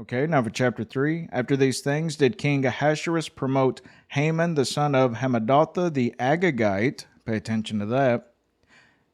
Okay, now for chapter 3. After these things did King Ahasuerus promote Haman the son of Hammedatha the Agagite. Pay attention to that.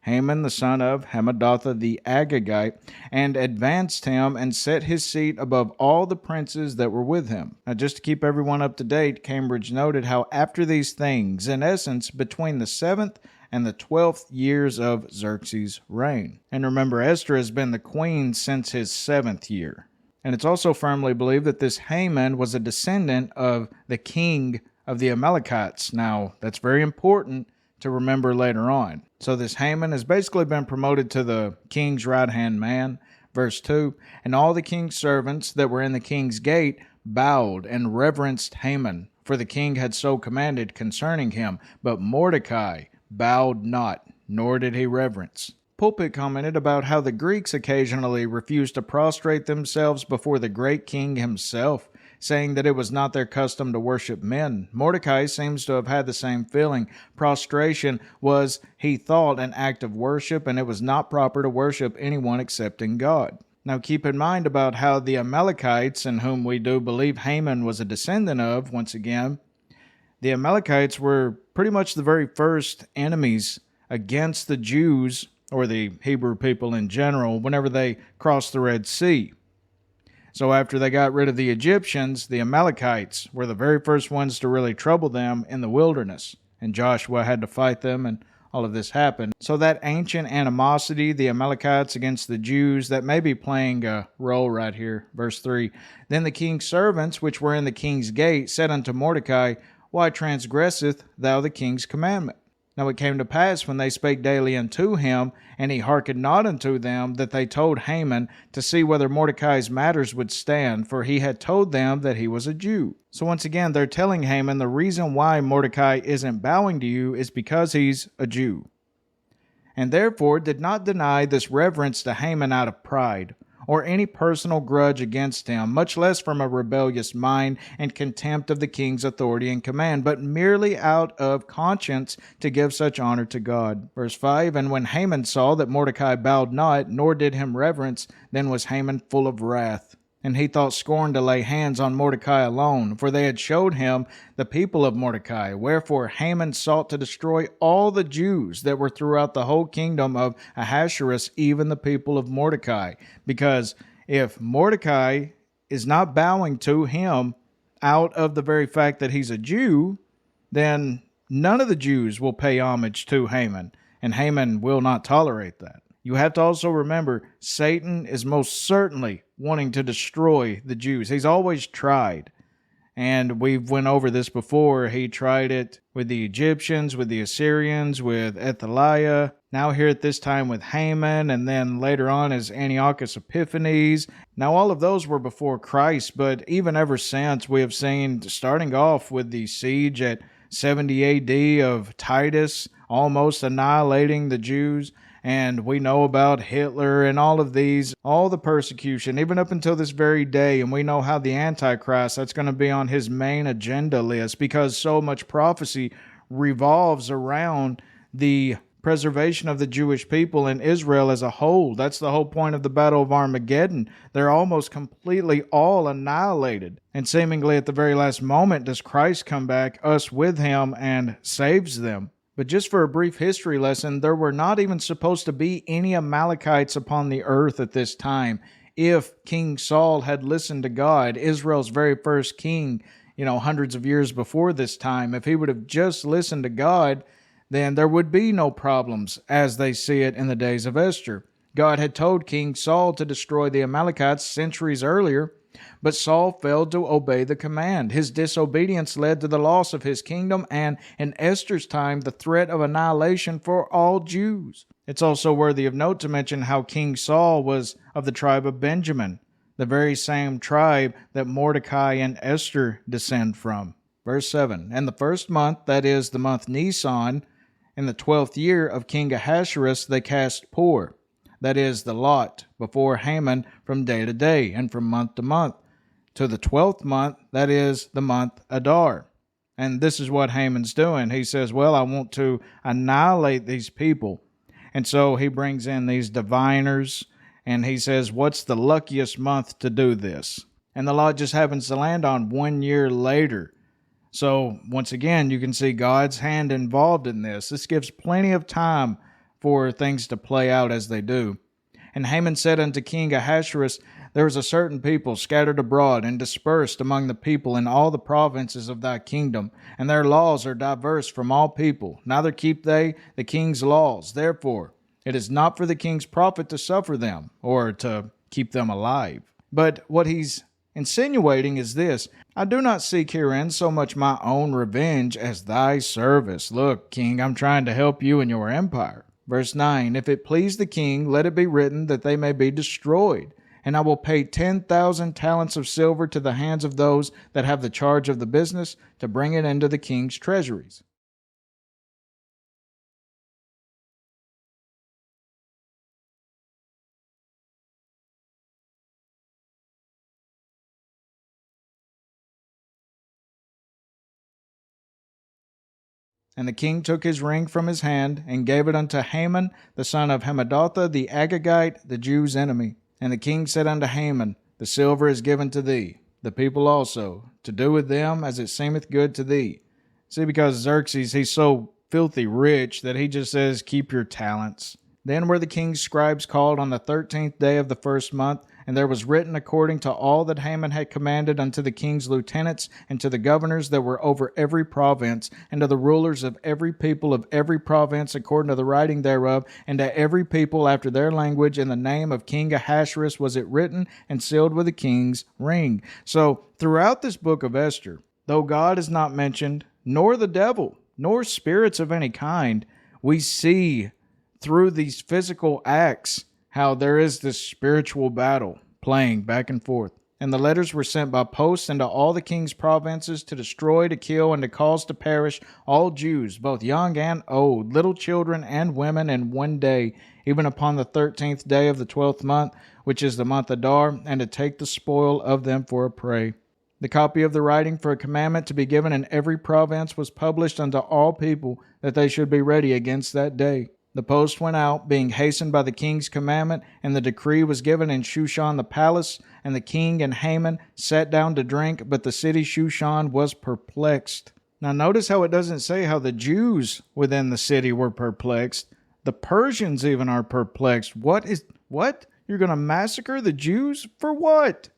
Haman the son of Hammedatha the Agagite, and advanced him and set his seat above all the princes that were with him. Now, just to keep everyone up to date, Cambridge noted how after these things, in essence, between the 7th and the 12th years of Xerxes' reign. And remember, Esther has been the queen since his 7th year. And it's also firmly believed that this Haman was a descendant of the king of the Amalekites. Now, that's very important to remember later on. So this Haman has basically been promoted to the king's right-hand man. Verse 2, and all the king's servants that were in the king's gate bowed and reverenced Haman, for the king had so commanded concerning him. But Mordecai bowed not, nor did he reverence. Pulpit commented about how the Greeks occasionally refused to prostrate themselves before the great king himself, saying that it was not their custom to worship men. Mordecai seems to have had the same feeling. Prostration was, he thought, an act of worship, and it was not proper to worship anyone excepting God. Now keep in mind about how the Amalekites, in whom we do believe Haman was a descendant of, once again, the Amalekites were pretty much the very first enemies against the Jews, or the Hebrew people in general, whenever they crossed the Red Sea. So after they got rid of the Egyptians, the Amalekites were the very first ones to really trouble them in the wilderness. And Joshua had to fight them, and all of this happened. So that ancient animosity, the Amalekites against the Jews, that may be playing a role right here. Verse 3, then the king's servants, which were in the king's gate, said unto Mordecai, why transgresseth thou the king's commandment? Now it came to pass, when they spake daily unto him, and he hearkened not unto them, that they told Haman to see whether Mordecai's matters would stand, for he had told them that he was a Jew. So once again, they're telling Haman the reason why Mordecai isn't bowing to you is because he's a Jew. And therefore did not deny this reverence to Haman out of pride, or any personal grudge against him, much less from a rebellious mind and contempt of the king's authority and command, but merely out of conscience to give such honor to God. Verse 5, and when Haman saw that Mordecai bowed not, nor did him reverence, then was Haman full of wrath. And he thought scorn to lay hands on Mordecai alone, for they had showed him the people of Mordecai. Wherefore Haman sought to destroy all the Jews that were throughout the whole kingdom of Ahasuerus, even the people of Mordecai. Because if Mordecai is not bowing to him out of the very fact that he's a Jew, then none of the Jews will pay homage to Haman, and Haman will not tolerate that. You have to also remember, Satan is most certainly wanting to destroy the Jews. He's always tried. And we've went over this before. He tried it with the Egyptians, with the Assyrians, with Athaliah. Now here at this time with Haman, and then later on as Antiochus Epiphanes. Now all of those were before Christ, but even ever since we have seen, starting off with the siege at 70 AD of Titus, almost annihilating the Jews. And we know about Hitler and all of these, all the persecution, even up until this very day. And we know how the Antichrist, that's going to be on his main agenda list, because so much prophecy revolves around the preservation of the Jewish people in Israel as a whole. That's the whole point of the Battle of Armageddon. They're almost completely all annihilated. And seemingly at the very last moment does Christ come back, us with him, and saves them. But just for a brief history lesson, there were not even supposed to be any Amalekites upon the earth at this time. If King Saul had listened to God, Israel's very first king, hundreds of years before this time, if he would have just listened to God, then there would be no problems as they see it in the days of Esther. God had told King Saul to destroy the Amalekites centuries earlier, but Saul failed to obey the command. His disobedience led to the loss of his kingdom and, in Esther's time, the threat of annihilation for all Jews. It's also worthy of note to mention how King Saul was of the tribe of Benjamin, the very same tribe that Mordecai and Esther descend from. Verse 7, and the first month, that is the month Nisan, in the 12th year of King Ahasuerus, they cast poor, that is the lot, before Haman from day to day, and from month to month, to the 12th month, that is the month Adar. And this is what Haman's doing. He says, well, I want to annihilate these people. And so he brings in these diviners, and he says, what's the luckiest month to do this? And the law just happens to land on 1 year later. So once again, you can see God's hand involved in this. This gives plenty of time for things to play out as they do. And Haman said unto King Ahasuerus, there is a certain people scattered abroad and dispersed among the people in all the provinces of thy kingdom, and their laws are diverse from all people. Neither keep they the king's laws. Therefore, it is not for the king's profit to suffer them, or to keep them alive. But what he's insinuating is this: I do not seek herein so much my own revenge as thy service. Look, king, I'm trying to help you in your empire. Verse 9, if it please the king, let it be written that they may be destroyed. And I will pay 10,000 talents of silver to the hands of those that have the charge of the business, to bring it into the king's treasuries. And the king took his ring from his hand, and gave it unto Haman, the son of Hammedatha, the Agagite, the Jews' enemy. And the king said unto Haman, the silver is given to thee, the people also, to do with them as it seemeth good to thee. See, because Xerxes, he's so filthy rich that he just says, keep your talents. Then were the king's scribes called on the 13th day of the first month, and there was written according to all that Haman had commanded unto the king's lieutenants, and to the governors that were over every province, and to the rulers of every people of every province according to the writing thereof, and to every people after their language. In the name of King Ahasuerus was it written, and sealed with the king's ring. So throughout this book of Esther, though God is not mentioned, nor the devil, nor spirits of any kind, we see through these physical acts how there is this spiritual battle playing back and forth. And the letters were sent by post into all the king's provinces, to destroy, to kill, and to cause to perish all Jews, both young and old, little children and women, in 1 day, even upon the 13th day of the 12th month, which is the month Adar, and to take the spoil of them for a prey. The copy of the writing for a commandment to be given in every province was published unto all people, that they should be ready against that day. The post went out, being hastened by the king's commandment, and the decree was given in Shushan the palace. And the king and Haman sat down to drink, but the city Shushan was perplexed. Now notice how it doesn't say how the Jews within the city were perplexed. The Persians even are perplexed. What? You're going to massacre the Jews? For what?